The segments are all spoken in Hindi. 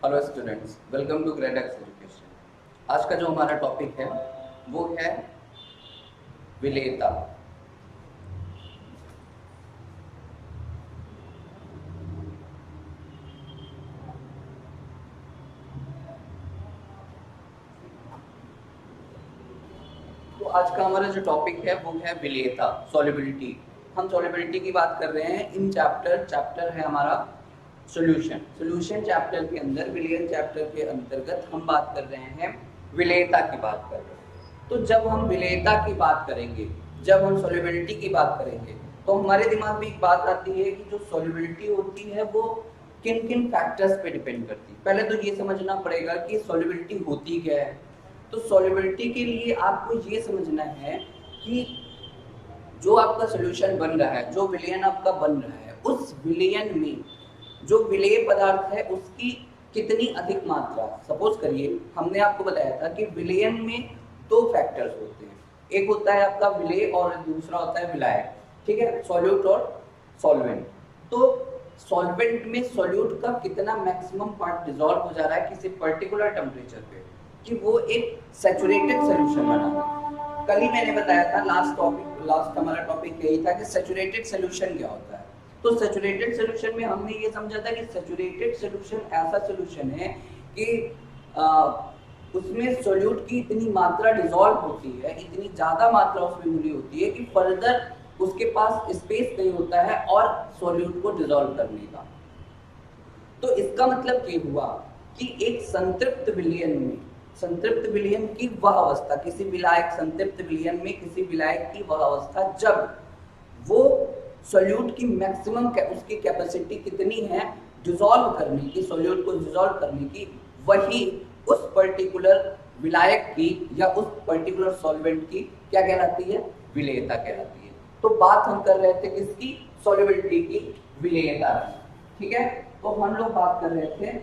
Hello students, welcome to Gradex education. आज का जो हमारा टॉपिक है वो है विलेयता। तो आज का हमारा जो टॉपिक है वो है विलेयता, सॉल्युबिलिटी। हम सॉल्युबिलिटी की बात कर रहे हैं इन चैप्टर है हमारा सॉल्यूशन चैप्टर के अंदर, विलेयन चैप्टर के अंतर्गत हम बात कर रहे हैं, विलेयता की बात कर रहे हैं। तो जब हम विलेयता की बात करेंगे, जब हम सॉल्युबिलिटी की बात करेंगे, तो हमारे दिमाग में एक बात आती है कि जो सॉल्युबिलिटी होती है वो किन किन फैक्टर्स पे डिपेंड करती है। पहले तो ये समझना पड़ेगा कि सॉल्युबिलिटी होती क्या है। तो सॉल्युबिलिटी के लिए आपको ये समझना है कि जो आपका सॉल्यूशन बन रहा है, जो विलयन आपका बन रहा है, उस विलयन में जो विलेय पदार्थ है उसकी कितनी अधिक मात्रा। सपोज करिए हमने आपको बताया था कि विलयन में दो फैक्टर्स होते हैं, एक होता है आपका विलेय और दूसरा होता है विलायक। ठीक है, सॉल्यूट और सॉल्वेंट। तो सॉल्वेंट में सॉल्यूट का कितना मैक्सिमम पार्ट डिसॉल्व हो जा रहा है किसी पर्टिकुलर टेम्परेचर पे कि वो एक सैचुरेटेड सॉल्यूशन बना। कल ही मैंने बताया था, लास्ट हमारा टॉपिक यही था कि सैचुरेटेड सॉल्यूशन क्या होता है। तो सैचुरेटेड सॉल्यूशन में हमने ये समझा था कि सैचुरेटेड सॉल्यूशन ऐसा सॉल्यूशन है कि उसमें सॉल्यूट की इतनी मात्रा डिसॉल्व होती है, इतनी ज्यादा मात्रा उसमें मिली होती है कि फर्दर उसके पास स्पेस नहीं होता है और सॉल्यूट को डिसॉल्व करने का। तो इसका मतलब ये हुआ कि एक संतृप्त विलयन में, संतृप्त विलयन की वह अवस्था, किसी विलायक संतृप्त विलयन में किसी विलायक की वह अवस्था जब वो सॉल्यूट की मैक्सिमम उसकी कैपेसिटी कितनी है डिसॉल्व करने की, सॉल्यूट को डिसॉल्व करने की, वही उस पर्टिकुलर विलायक की या उस पर्टिकुलर सॉल्वेंट की क्या कहलाती है, विलेयता कहलाती है। तो बात हम कर रहे थे किसकी, सॉल्युबिलिटी की, विलेयता की। ठीक है, तो हम लोग बात कर रहे थे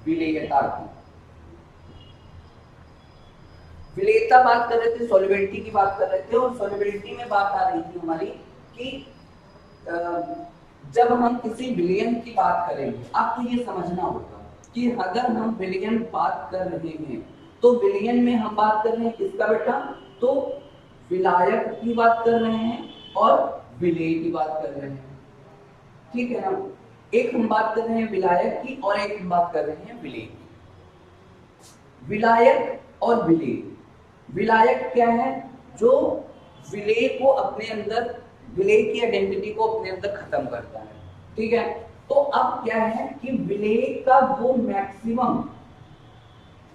विलेयता की, विलेयता बात कर रहे थे, सॉल्युबिलिटी की बात कर रहे थे। और सॉल्युबिलिटी में बात आ रही थी हमारी कि जब हम किसी विलयन की बात करेंगे, आपको ये समझना होगा कि अगर हम विलयन बात कर रहे हैं तो विलयन में हम बात कर रहे हैं किसका बेटा, तो विलायक की बात कर रहे हैं और विलेय की बात कर रहे हैं। ठीक है ना, एक हम बात कर रहे हैं विलायक की और एक हम बात कर रहे हैं विलेय की। विलायक और विलेय, विलायक क्या है, जो विलेय को अपने अंदर, विलेय की आइडेंटिटी को अपने अंदर खत्म करता है। ठीक है, तो अब क्या है कि विलेय का वो मैक्सिमम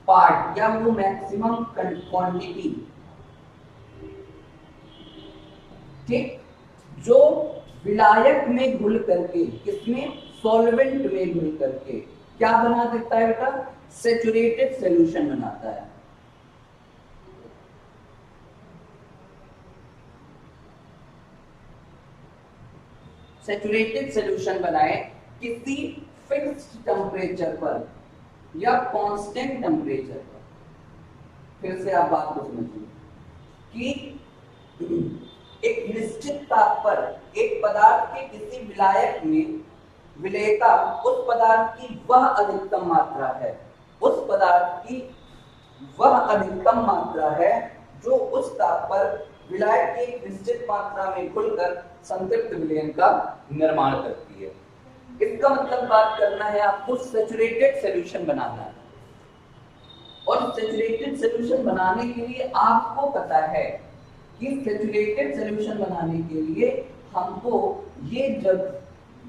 पार्ट या वो मैक्सिमम क्वांटिटी, ठीक, जो विलायक में घुल करके, किसमें, सॉल्वेंट में घुल करके क्या बना देता है बेटा, सैचुरेटेड सॉल्यूशन बनाता है। सैचुरेटेड सॉल्यूशन बनाए किसी फिक्स्ड टेम्परेचर पर या कांस्टेंट टेम्परेचर पर। फिर से आप बात को समझिए कि एक निश्चित ताप पर एक पदार्थ के किसी विलायक में विलेयता उस पदार्थ की वह अधिकतम मात्रा है, उस पदार्थ की वह अधिकतम मात्रा है जो उस ताप पर विलायक की एक निश्चित मात्रा में खुलकर संतृप्त विलयन का निर्माण करती है। इसका मतलब बात करना है आपको सैचुरेटेड सॉल्यूशन बनाना है। और सैचुरेटेड सॉल्यूशन बनाने के लिए आपको पता है कि सैचुरेटेड सॉल्यूशन बनाने के लिए हमको ये जब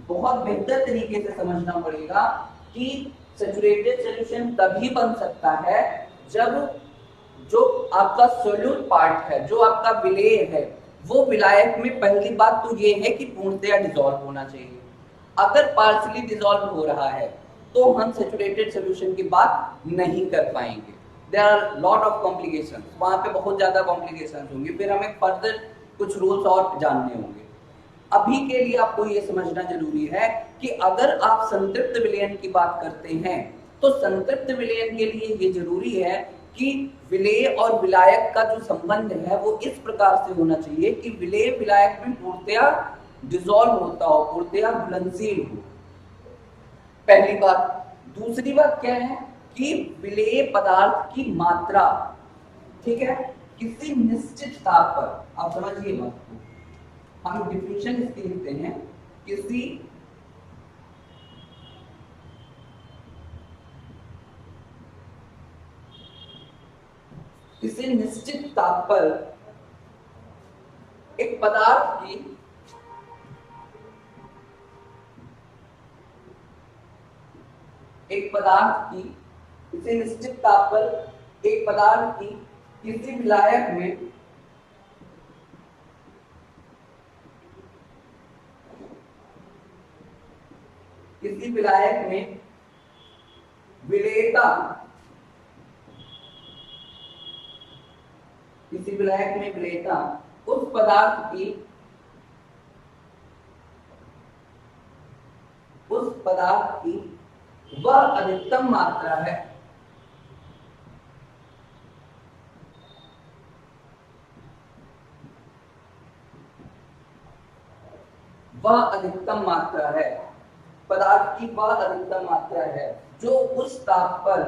बहुत बेहतर तरीके से समझना पड़ेगा कि सैचुरेटेड सॉल्यूशन तभी बन सकता है जब जो आपका सोल्यूट पार्ट है, जो आपका विलेय है, वो विलायक में पहली बात तो ये है कि पूर्णतया डिसॉल्व होना चाहिए। अगर पार्शियली डिसॉल्व हो रहा है तो हम सैचुरेटेड सॉल्यूशन की बात नहीं कर पाएंगे। There are lot of complications, वहां पे बहुत ज्यादा कॉम्प्लिकेशंस होंगे, फिर हमें फर्दर कुछ रूल्स और जानने होंगे। अभी के लिए आपको ये समझना जरूरी है कि अगर आप संतृप्त विलयन की बात करते हैं तो संतृप्त विलयन के लिए ये जरूरी है कि विलेय और विलायक का जो संबंध है वो इस प्रकार से होना चाहिए कि विलेय विलायक में पूर्णतया डिसॉल्व होता हो, पूर्णतया घुलनशील हो। पहली बात। दूसरी बात क्या है कि विलेय पदार्थ की मात्रा, ठीक है, किसी निश्चित ताप पर, आप समझिए बात को, हम डिफिनेशन इसकी लिखते हैं, किसी निश्चित ताप पर एक पदार्थ की किसी निश्चित ताप पर एक पदार्थ की किसी विलायक में विलेयता उस पदार्थ की वह अधिकतम मात्रा है पदार्थ की वह अधिकतम मात्रा है जो उस ताप पर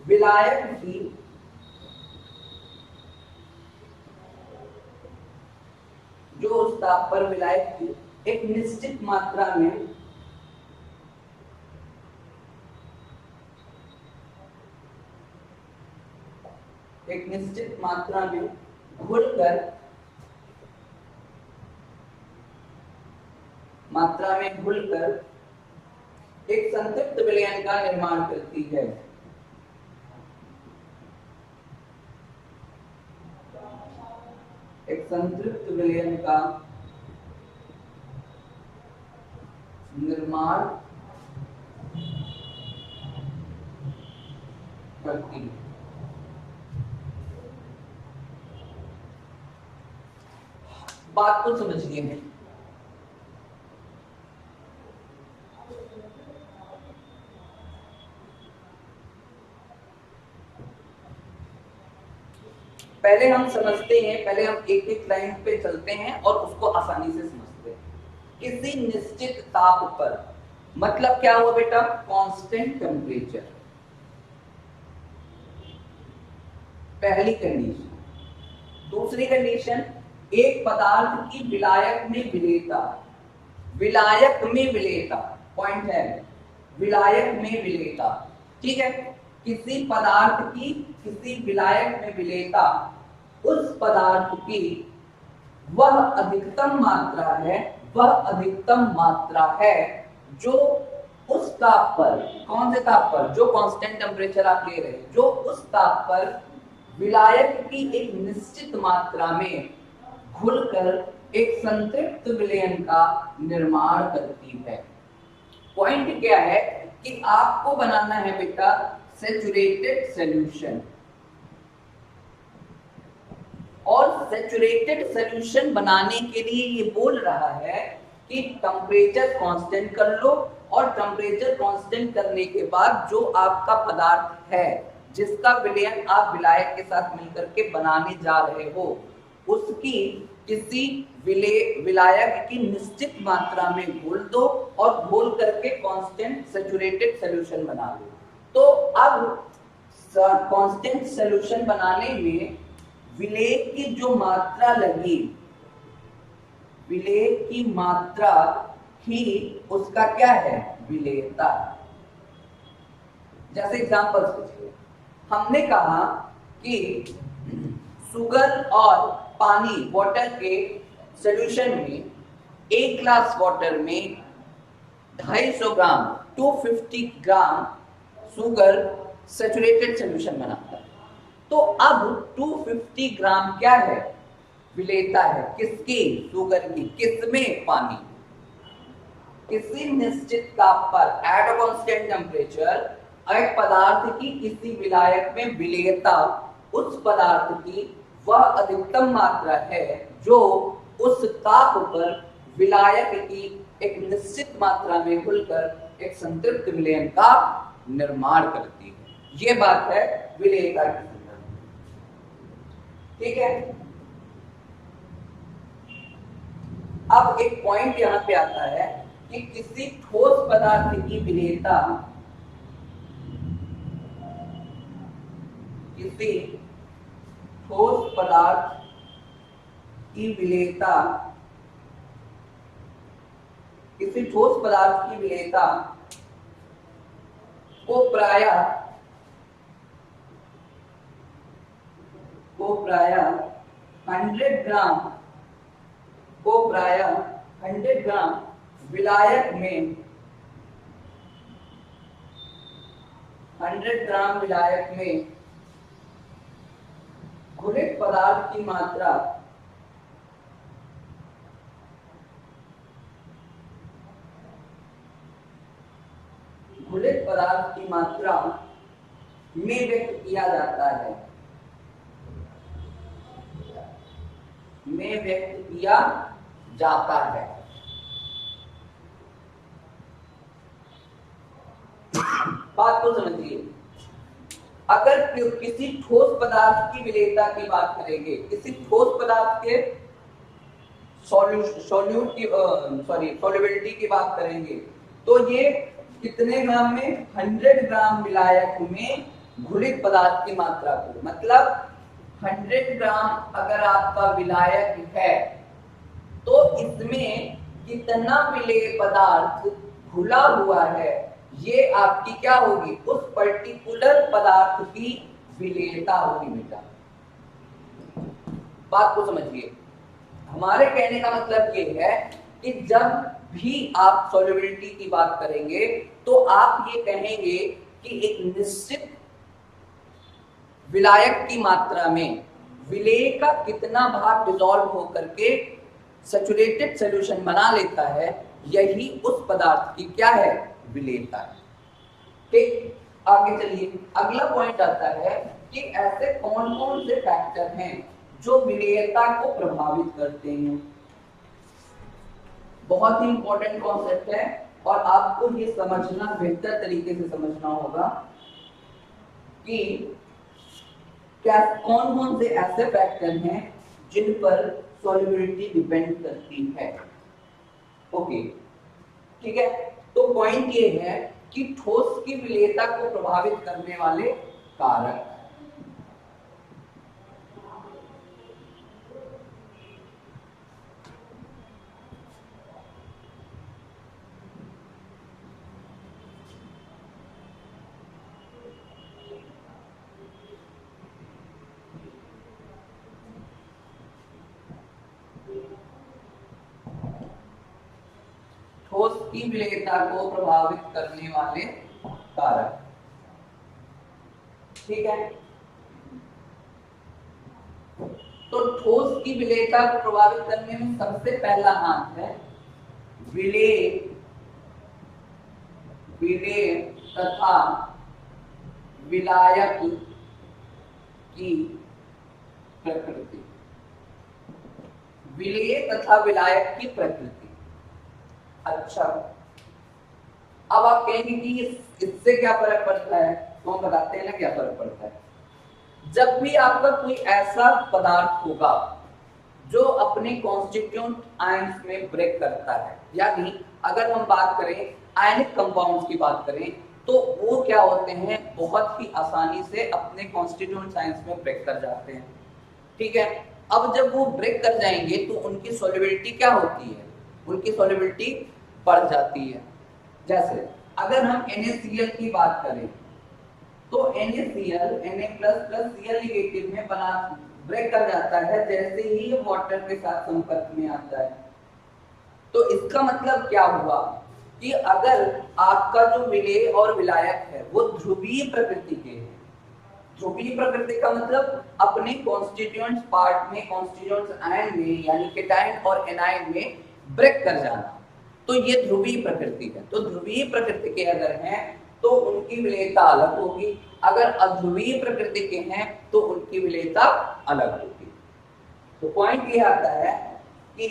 विलायक की एक निश्चित मात्रा में घुलकर एक संतृप्त विलयन का निर्माण करती है। एक संतृप्त विलयन का निर्माण करती है। बात को समझिए, पहले हम समझते हैं, पहले हम एक एक लाइन पे चलते हैं और उसको आसानी से समझते हैं। किसी निश्चित ताप पर मतलब क्या हुआ बेटा? कांस्टेंट टेम्परेचर, पहली कंडीशन। दूसरी कंडीशन, एक पदार्थ की विलायक में विलेयता, पॉइंट है विलायक में विलेयता, ठीक है। किसी पदार्थ की किसी विलायक में विलेयता उस पदार्थ की वह अधिकतम मात्रा है जो उस ताप पर, कौन से ताप पर? जो कांस्टेंट टेम्परेचर आप ले रहे हैं, जो उस ताप पर विलायक की एक निश्चित मात्रा में घुलकर एक संतृप्त विलयन का निर्माण करती है। पॉइंट क्या है कि आपको बनाना है बेटा सैचुरेटेड सॉल्यूशन, और सैचुरेटेड सॉल्यूशन बनाने के लिए ये बोल रहा है कि टेम्परेचर कांस्टेंट कर लो, और टेम्परेचर कांस्टेंट करने के बाद जो आपका पदार्थ है जिसका विलयन आप विलायक के साथ मिलकर के बनाने जा रहे हो, उसकी किसी विलायक की निश्चित मात्रा में घोल दो और घोल करके कांस्टेंट सैचुरेटेड सॉल्यूशन बना लो। तो अब कांस्टेंट सॉल्यूशन बनाने में विलेय की जो मात्रा लगी, विलेय की मात्रा ही उसका क्या है? विलेयता। जैसे एग्जांपल सोचिए, हमने कहा कि शुगर और पानी, वाटर के सॉल्यूशन में, एक ग्लास वाटर में 250 ग्राम 250 ग्राम शुगर सैचुरेटेड सॉल्यूशन बनाता है। तो अब 250 ग्राम क्या है? विलेयता है। किसकी? शुगर की। किसमें? पानी। किसी निश्चित ताप पर एट अ कांस्टेंट टेम्परेचर एक पदार्थ की किसी विलायक में विलेयता उस पदार्थ की वह अधिकतम मात्रा है जो उस ताप पर विलायक की एक निश्चित मात्रा में घुलकर एक संतृप्त विलयन का निर्माण करती है। ये बात है विलेयता की संदर्भ में, ठीक है। अब एक पॉइंट यहां पे आता है कि किसी ठोस पदार्थ की विलेयता किसी ठोस पदार्थ की विलेयता किसी ठोस पदार्थ की विलेयता को प्रायः 100 ग्राम विलायक में 100 ग्राम विलायक में घुलित पदार्थ की मात्रा में व्यक्त किया जाता है बात को समझिए। अगर किसी ठोस पदार्थ की विलेयता की बात करेंगे, किसी ठोस पदार्थ के सॉल्युबिलिटी की बात करेंगे, तो ये कितने ग्राम में 100 ग्राम विलायक में घुलित पदार्थ की मात्रा को, मतलब 100 ग्राम अगर आपका विलायक है तो इसमें कितना विलेय पदार्थ घुला हुआ है, ये आपकी क्या होगी, उस पर्टिकुलर पदार्थ की विलेयता होगी बेटा। बात को समझिए। हमारे कहने का मतलब ये है कि जब भी आप सॉल्युबिलिटी की बात करेंगे तो आप ये कहेंगे कि एक निश्चित विलायक की मात्रा में विलेय का कितना भाग डिसॉल्व होकर के सैचुरेटेड सॉल्यूशन बना लेता है, यही उस पदार्थ की क्या है, विलेयता है। ठीक, आगे चलिए। अगला पॉइंट आता है कि ऐसे कौन कौन से फैक्टर हैं जो विलेयता को प्रभावित करते हैं। बहुत ही इंपॉर्टेंट कॉन्सेप्ट है और आपको ये समझना, बेहतर तरीके से समझना होगा कि क्या कौन कौन से ऐसे फैक्टर हैं जिन पर सॉल्युबिलिटी डिपेंड करती है। ओके, ठीक है। तो पॉइंट ये है कि ठोस की विलेयता को प्रभावित करने वाले कारक। ठोस की विलेयता को प्रभावित करने वाले कारक, ठीक है। तो ठोस की विलेयता को प्रभावित करने में सबसे पहला हाथ है विलेय तथा विलायक की प्रकृति। विलेय तथा विलायक की प्रकृति। अच्छा, अब आप कहेंगे कि इससे क्या फर्क पड़ता है, तो हम बताते हैं ना क्या फर्क पड़ता है। जब भी आपका कोई ऐसा पदार्थ होगा जो अपने कॉन्स्टिट्यूएंट आयंस में ब्रेक करता है, यानी अगर हम बात करें आयनिक कंपाउंड्स की बात करें, तो वो क्या होते हैं, बहुत ही आसानी से अपने कॉन्स्टिट्यूएंट आयंस में ब्रेक कर जाते हैं। ठीक है। अब जब वो ब्रेक कर जाएंगे तो उनकी सॉल्युबिलिटी क्या होती है, उनकी सॉल्युबिलिटी बढ़ जाती है। जैसे अगर हम NaCl की बात करें तो NaCl Na++Cl नेगेटिव में बना ब्रेक कर जाता है जैसे ही ये वाटर के साथ संपर्क में आता है। तो इसका मतलब क्या हुआ कि अगर आपका जो विलेय और विलायक है वो ध्रुवीय प्रकृति के हैं। ध्रुवीय प्रकृति का मतलब अपने कॉन्स्टिट्यूएंट्स पार्ट में, कॉन्स्टिट्यूएंट्स आयन में यानी केटायन और एनायन में ब्रेक कर जाना, तो ये ध्रुवीय प्रकृति है। तो ध्रुवीय प्रकृति के अगर हैं तो उनकी विलेयता अलग होगी, अगर अध्रुवीय प्रकृति के हैं तो उनकी विलेयता अलग होगी। तो पॉइंट ये आता है कि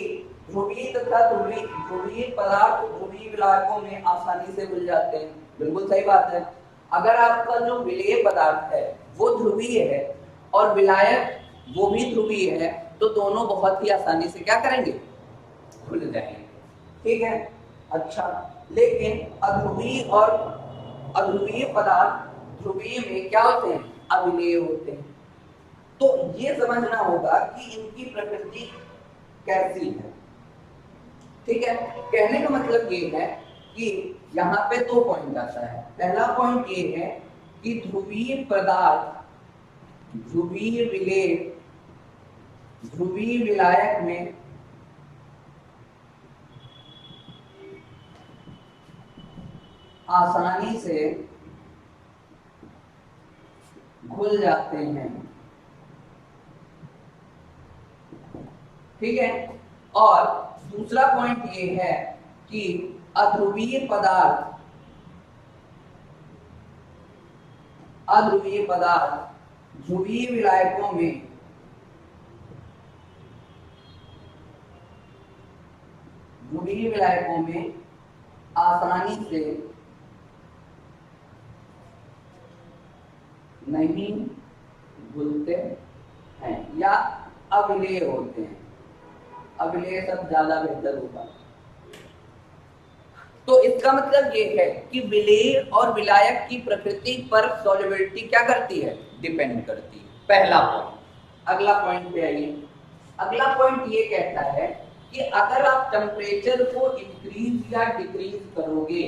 ध्रुवीय तथा ध्रुवीय पदार्थ ध्रुवीय विलायकों में आसानी से मिल जाते हैं। बिल्कुल सही बात है। अगर आपका जो विलेय पदार्थ है वो ध्रुवीय है और विलायक वो भी ध्रुवीय है, तो दोनों बहुत ही आसानी से क्या करेंगे, खुल जाएंगे। ठीक है। अच्छा, लेकिन अध्रुवीय पदार्थ ध्रुवीय में क्या होते हैं? अविलेय होते हैं। तो ये समझना होगा कि इनकी प्रकृति कैसी है। ठीक है। कहने का मतलब ये है कि यहाँ पे 2 पॉइंट आता है। पहला पॉइंट ये है कि ध्रुवीय पदार्थ ध्रुवीय विलायक में आसानी से घुल जाते हैं। ठीक है। और दूसरा पॉइंट ये है कि अध्रुवीय पदार्थ ध्रुवीय विलायकों में आसानी से नहीं घुलते हैं या अविलेय होते हैं। अविलेय शब्द ज्यादा बेहतर होगा। तो इसका मतलब ये है कि विलेय और विलायक की प्रकृति पर सॉल्युबिलिटी क्या करती है? डिपेंड करती है। पहला पॉइंट। अगला पॉइंट पे आइए। अगला पॉइंट ये कहता है कि अगर आप टेम्परेचर को इंक्रीज या डिक्रीज करोगे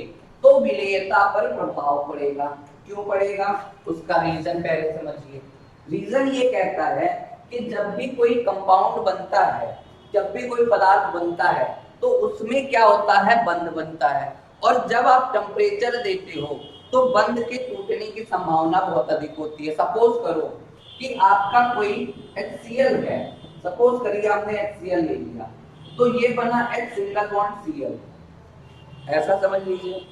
तो विलेयता पर प्रभाव पड़ेगा। क्यों पड़ेगा? उसका रीजन पहले समझिए। रीजन ये कहता है कि जब भी कोई कंपाउंड बनता है, जब भी कोई पदार्थ बनता है तो उसमें क्या होता है? बंध बनता है। और जब आप टेम्परेचर देते हो तो बंध के टूटने की संभावना बहुत अधिक होती है। सपोज करो कि आपका कोई HCl है, सपोज करिए आपने HCl ले लिया, तो ये बना H सिंगल बॉन्ड Cl, ऐसा समझ लीजिए।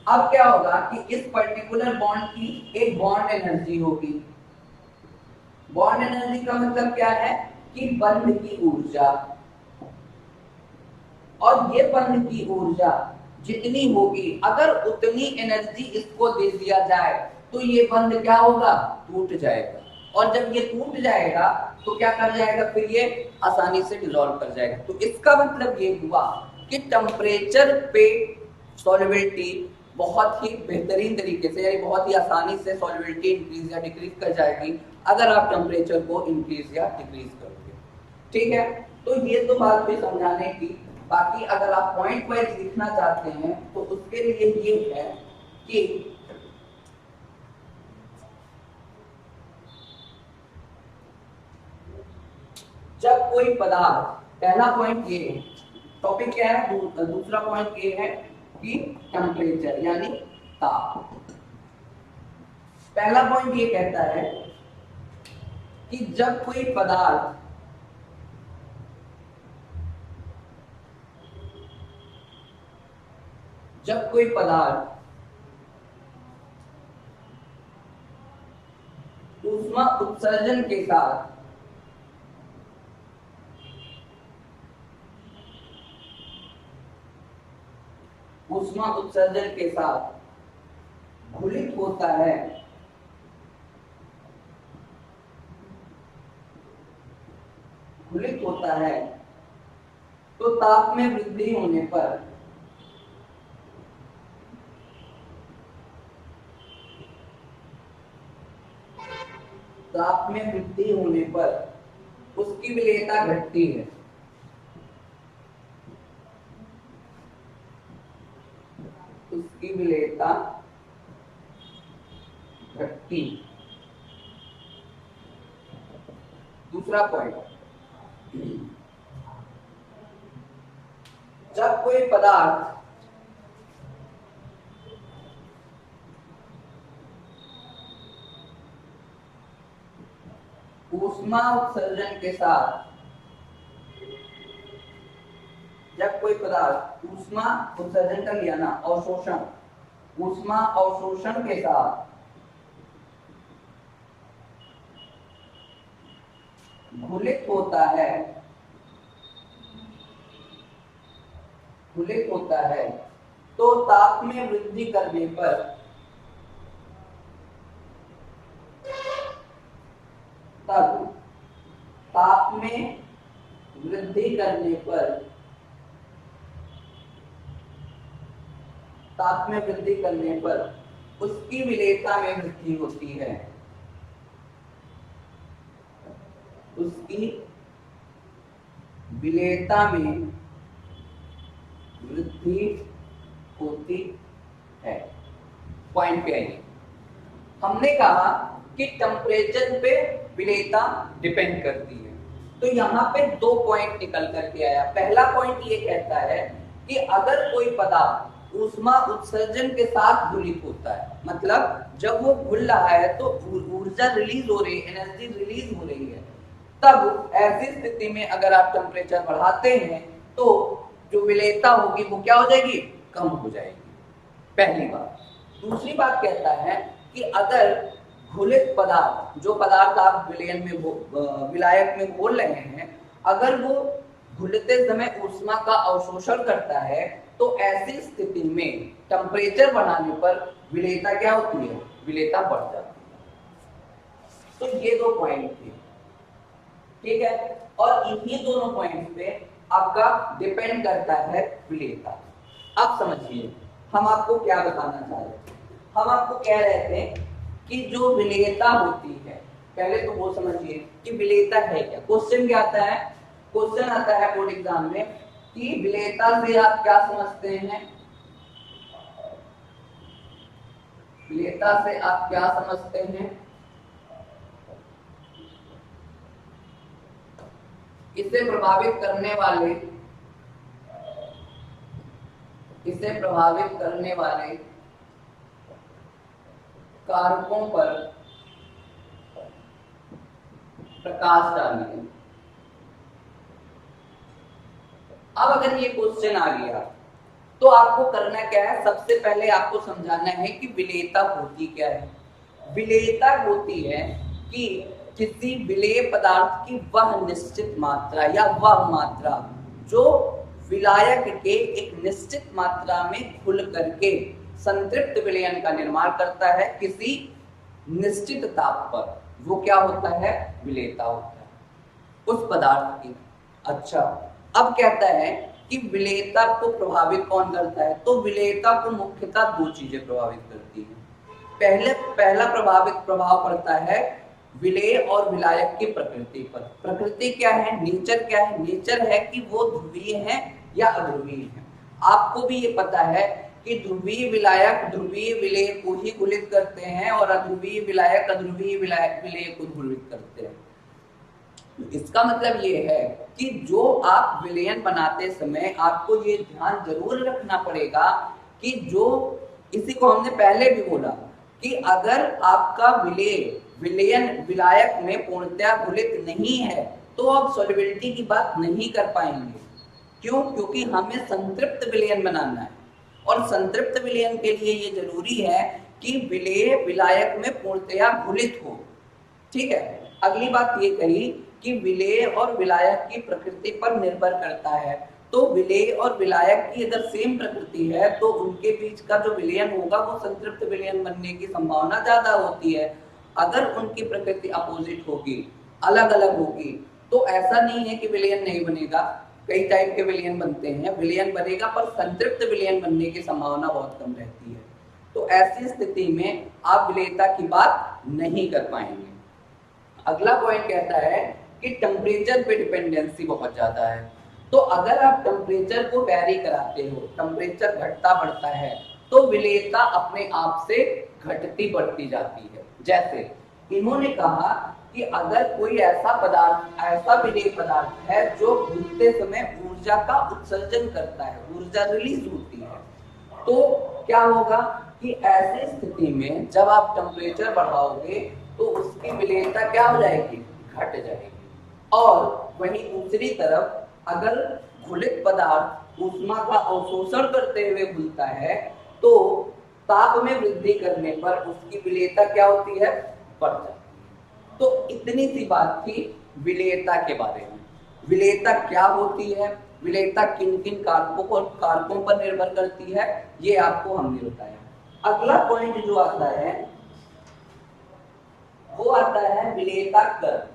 अब क्या होगा कि इस पर्टिकुलर बॉन्ड की एक बॉन्ड एनर्जी होगी। बॉन्ड एनर्जी का मतलब क्या है? कि बंध की ऊर्जा। और ये बंध की ऊर्जा जितनी होगी, अगर उतनी एनर्जी इसको दे दिया जाए तो ये बंध क्या होगा? टूट जाएगा। और जब ये टूट जाएगा तो क्या कर जाएगा? फिर ये आसानी से डिसॉल्व कर जाएगा। तो इसका मतलब ये हुआ कि टेम्परेचर पे सॉल्युबिलिटी बहुत ही बेहतरीन तरीके से, यानी बहुत ही आसानी से सॉल्युबिलिटी इंक्रीज या डिक्रीज कर जाएगी अगर आप टेम्परेचर को इंक्रीज या डिक्रीज करोगे। ठीक है। तो ये तो बात हुई समझाने की। बाकी अगर आप पॉइंट वाइज लिखना चाहते हैं तो उसके लिए ये है कि जब कोई पदार्थ, पहला पॉइंट ये है, टॉपिक क्या है? दूसरा पॉइंट ये है कि टेम्परेचर यानी ताप। पहला पॉइंट ये कहता है कि जब कोई पदार्थ ऊष्मा उत्सर्जन के साथ घुलित होता है तो ताप में वृद्धि होने पर उसकी विलेयता घटती है। उसकी विलेयता घटती। दूसरा पॉइंट, जब कोई पदार्थ ऊष्मा उत्सर्जन के साथ ऊष्मा उत्सर्जन कर लिया ना, अवशोषण, ऊष्मा अवशोषण के साथ घुलित होता है तो ताप में वृद्धि करने पर ताप में वृद्धि करने पर उसकी विलेयता में वृद्धि होती है, उसकी विलेयता में वृद्धि होती है। पॉइंट पे आइए, हमने कहा कि टेम्परेचर पे विलेयता डिपेंड करती है, तो यहाँ पे दो पॉइंट निकल करके आया। पहला पॉइंट ये कहता है कि अगर कोई पदार्थ ऊष्मा उत्सर्जन के साथ घुलित होता है, मतलब जब वो घुल रहा है तो ऊर्जा रिलीज हो रही है, एनर्जी रिलीज हो रही है, तब ऐसी स्थिति में अगर आप टेम्परेचर बढ़ाते हैं तो जो विलेयता होगी वो क्या हो जाएगी, कम हो जाएगी। पहली बात। दूसरी बात कहता है कि अगर घुलित पदार्थ, जो पदार्थ आप विलायक में घोल रहे हैं, अगर वो घुलते समय ऊष्मा का अवशोषण करता है तो ऐसी स्थिति में टेम्परेचर बढ़ाने पर विलेयता क्या होती है, विलेयता बढ़ जाती है। तो ये दो पॉइंट थे, ठीक है, और इन्हीं दोनों पॉइंट पे आपका डिपेंड करता है विलेयता। अब समझिए हम आपको क्या बताना चाह रहे थे। हम आपको कह रहे थे कि जो विलेयता होती है, पहले तो वो समझिए कि विलेयता है क्या। क्वेश्चन क्या आता है, क्वेश्चन आता है बोर्ड एग्जाम में कि विलेयता से आप क्या समझते हैं, विलेयता से आप क्या समझते हैं। इसे प्रभावित करने वाले कारकों पर प्रकाश डालिए। अब अगर ये क्वेश्चन आ गया तो आपको करना क्या है, सबसे पहले आपको समझाना है कि विलेयता होती क्या है। विलेयता होती है कि किसी विलेय पदार्थ की वह निश्चित मात्रा या वह मात्रा जो विलायक के एक निश्चित मात्रा में घुल करके संतृप्त विलयन का निर्माण करता है किसी निश्चित ताप पर, वो क्या होता है, विलेयता होता है उस पदार्थ की। अच्छा, अब कहता है कि विलेयता को प्रभावित कौन करता है, तो विलेयता को मुख्यतः दो चीजें प्रभावित करती है। पहला प्रभाव पड़ता है विलेय और विलायक की प्रकृति पर। प्रकृति क्या है, नेचर क्या है, नेचर है कि वो ध्रुवीय है या अध्रुवीय है। आपको भी ये पता है कि ध्रुवीय विलायक ध्रुवीय विलेय को ही घुलित करते हैं और अध्रुवीय विलायक अध्रुवीय विलेय को घुलित करते हैं। इसका मतलब ये है कि जो आप विलयन बनाते समय आपको ये ध्यान जरूर रखना पड़ेगा कि जो, इसी को हमने पहले भी बोला कि अगर आपका विलयन विलायक में पूर्णतया घुलित नहीं है तो आप सॉल्युबिलिटी की बात नहीं कर पाएंगे। क्यों? क्योंकि हमें संतृप्त विलयन बनाना है और संतृप्त विलयन के लिए ये जरूरी है कि विलेय विलायक में पूर्णतया घुलित हो। ठीक है, अगली बात ये कही कि विलेय और विलायक की प्रकृति पर निर्भर करता है। तो विलेय और विलायक की अगर सेम प्रकृति है तो उनके बीच का जो विलयन होगा वो संतृप्त विलयन बनने की संभावना ज्यादा होती है। अगर उनकी प्रकृति अपोजिट होगी, अलग अलग होगी, तो ऐसा नहीं है कि विलयन नहीं बनेगा। कई टाइप के विलयन बनते हैं, विलयन बनेगा पर संतृप्त विलयन बनने की संभावना बहुत कम रहती है। तो ऐसी स्थिति में आप विलेयता की बात नहीं कर पाएंगे। अगला पॉइंट कहता है कि टेम्परेचर पे डिपेंडेंसी बहुत ज्यादा है। तो अगर आप टेम्परेचर को वैरी कराते हो, टेम्परेचर घटता बढ़ता है, तो विलेयता अपने आप से घटती बढ़ती जाती है। जैसे इन्होंने कहा कि अगर कोई ऐसा विलेय पदार्थ है जो घुलते समय ऊर्जा का उत्सर्जन करता है, ऊर्जा रिलीज होती है, तो क्या होगा कि ऐसी स्थिति में जब आप टेम्परेचर बढ़ाओगे तो उसकी विलेयता क्या हो जाएगी, घट जाएगी। और वहीं दूसरी तरफ अगर घुलित पदार्थ ऊष्मा का अवशोषण करते हुए घुलता है तो ताप में वृद्धि करने पर उसकी विलेयता क्या होती है, बढ़ जाती है। तो इतनी सी बात थी विलेयता के बारे में। विलेयता क्या होती है, विलेयता किन किन कारकों पर निर्भर करती है, ये आपको हमने बताया। अगला पॉइंट जो आता है वो आता है विलेयता कर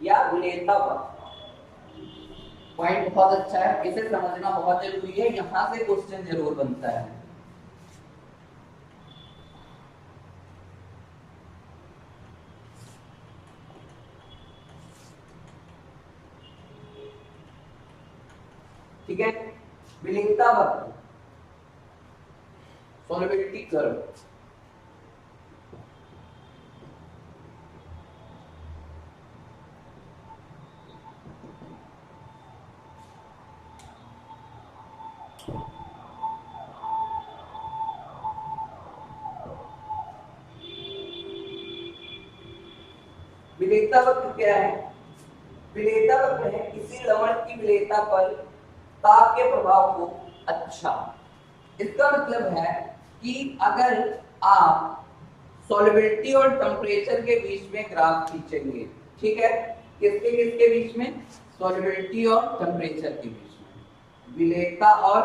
या विलेयता वक्र। पॉइंट बहुत अच्छा है, इसे समझना बहुत जरूरी है, यहां से क्वेश्चन जरूर बनता है। ठीक है, विलेयता वक्र, सॉल्युबिलिटी कर्व। विलेयता वक्र क्या है? विलेयता वक्र है किसी लवण की विलेयता पर ताप के प्रभाव को। अच्छा, इसका मतलब है कि अगर आप सॉल्युबिलिटी और टेम्परेचर के बीच में ग्राफ खींचेंगे, ठीक है, किसके किसके बीच में? सॉल्युबिलिटी और टेम्परेचर के बीच में, विलेयता और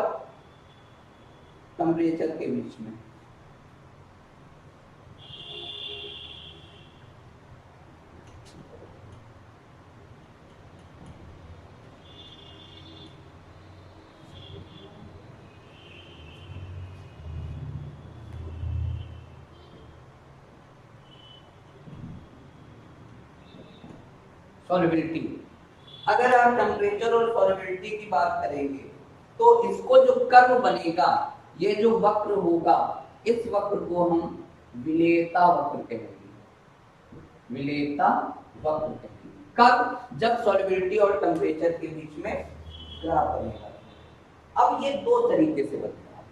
टेम्परेचर के बीच में। सॉल्युबिलिटी, अगर आप टेम्परेचर और सॉल्युबिलिटी की बात करेंगे तो इसको जो कर्व बनेगा, ये जो वक्र होगा, इस वक्र को हम विलेयता वक्र कहेंगे। विलेयता वक्र कहेंगे कब? जब सॉल्युबिलिटी और टेम्परेचर के बीच में ग्राफ बनेगा। अब ये दो तरीके से बनता है।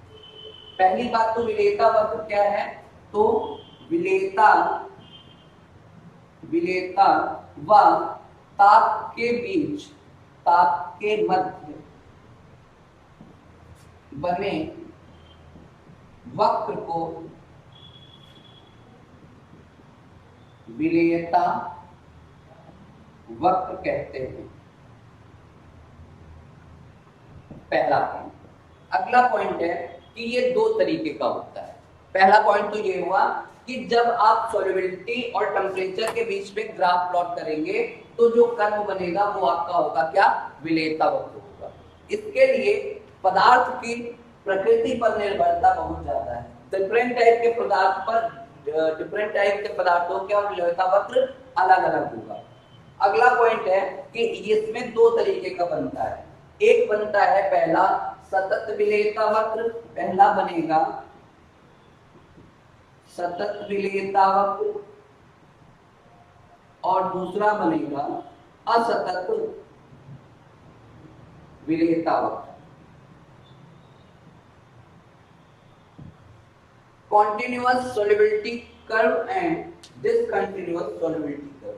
पहली बात तो विलेयता वक्र क्या है? तो विलेयता व ताप के बीच, ताप के मध्य बने वक्र को विलेयता वक्र कहते हैं। पहला पॉइंट। अगला पॉइंट है कि ये दो तरीके का होता है। पहला पॉइंट तो ये हुआ कि जब आप सॉल्युबिलिटी और टेम्परेचर के बीच में ग्राफ प्लॉट करेंगे तो जो कर्व बनेगा वो आपका होगा क्या? विलेयता वक्र होगा। इसके लिए पदार्थ की प्रकृति पर निर्भरता बहुत ज्यादा है। डिफरेंट टाइप के पदार्थ पर, डिफरेंट टाइप के पदार्थों के विलेयता वक्र अलग अलग होगा। अगला पॉइंट है कि इसमें दो तरीके का बनता है। एक बनता है पहला सतत विलेयता वक्र, पहला बनेगा सतत विलेयता वक्र और दूसरा बनेगा असतत विलेयता वक्र। Continuous solubility curve and discontinuous solubility curve,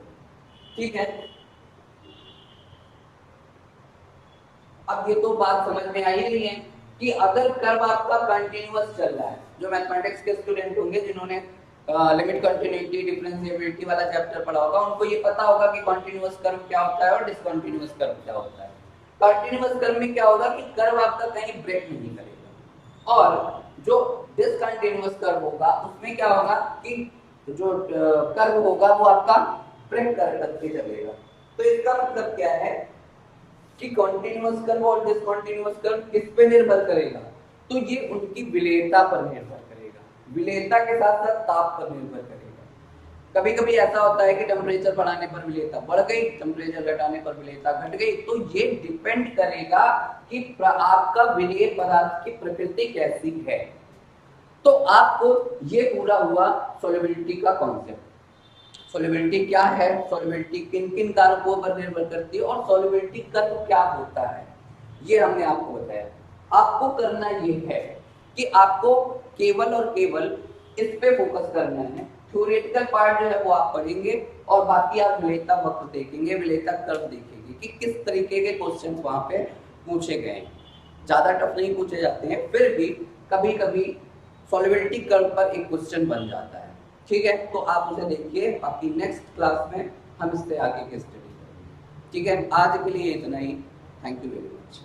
ठीक है। अब ये तो बात समझ में आई नहीं है कि अगर कर्व आपका कंटिन्यूअस चल रहा है, जो मैथमेटिक्स के स्टूडेंट होंगे जिन्होंने लिमिट कंटिन्यूटी डिफरेंशिएबिलिटी वाला चैप्टर पढ़ा होगा, उनको ये पता होगा कि कंटिन्यूअस कर्व क्या होता है और डिसकंटिन्यूअस कर्व क्या होता है। कंटिन्यूअस कर्व में क्या होगा कि कर्व आपका कहीं ब्रेक नहीं करेगा, और जो डिसकंटिन्यूअस कर्व होगा उसमें क्या होगा कि जो कर्व होगा वो आपका ब्रेक करके चलेगा। तो इसका मतलब क्या है कि कंटिन्यूअस कर्व और डिसकंटिन्यूअस कर्व किस पे निर्भर करेगा? तो ये उनकी विलेयता पर निर्भर करेगा, विलेयता के साथ साथ ताप पर निर्भर करेगा। कभी कभी ऐसा होता है कि टेम्परेचर बढ़ाने पर विलेयता बढ़ गई, टेम्परेचर घटाने पर विलेयता घट गई। तो ये डिपेंड करेगा कि आपका विलेय पदार्थ की प्रकृति कैसी है। तो आपको ये पूरा हुआ सॉल्युबिलिटी का कॉन्सेप्ट। सॉल्युबिलिटी क्या है, सॉल्युबिलिटी किन किन कारकों पर निर्भर करती है और सॉल्युबिलिटी कर्व क्या होता है, ये हमने आपको बताया। आपको करना ये है कि आपको केवल और केवल इस पे फोकस करना है। थ्योरेटिकल पार्ट जो है वो आप पढ़ेंगे और बाकी आप विलेयता वक्र देखेंगे, विलेयता कर्व देखेंगे कि किस तरीके के क्वेश्चंस वहां पे पूछे गए हैं। ज्यादा टफ नहीं पूछे जाते हैं, फिर भी कभी कभी सॉल्युबिलिटी कर्व पर एक क्वेश्चन बन जाता है, ठीक है। तो आप उसे देखिए, बाकी नेक्स्ट क्लास में हम इससे आगे की स्टडी करेंगे, ठीक है। आज के लिए इतना ही। Thank you very much.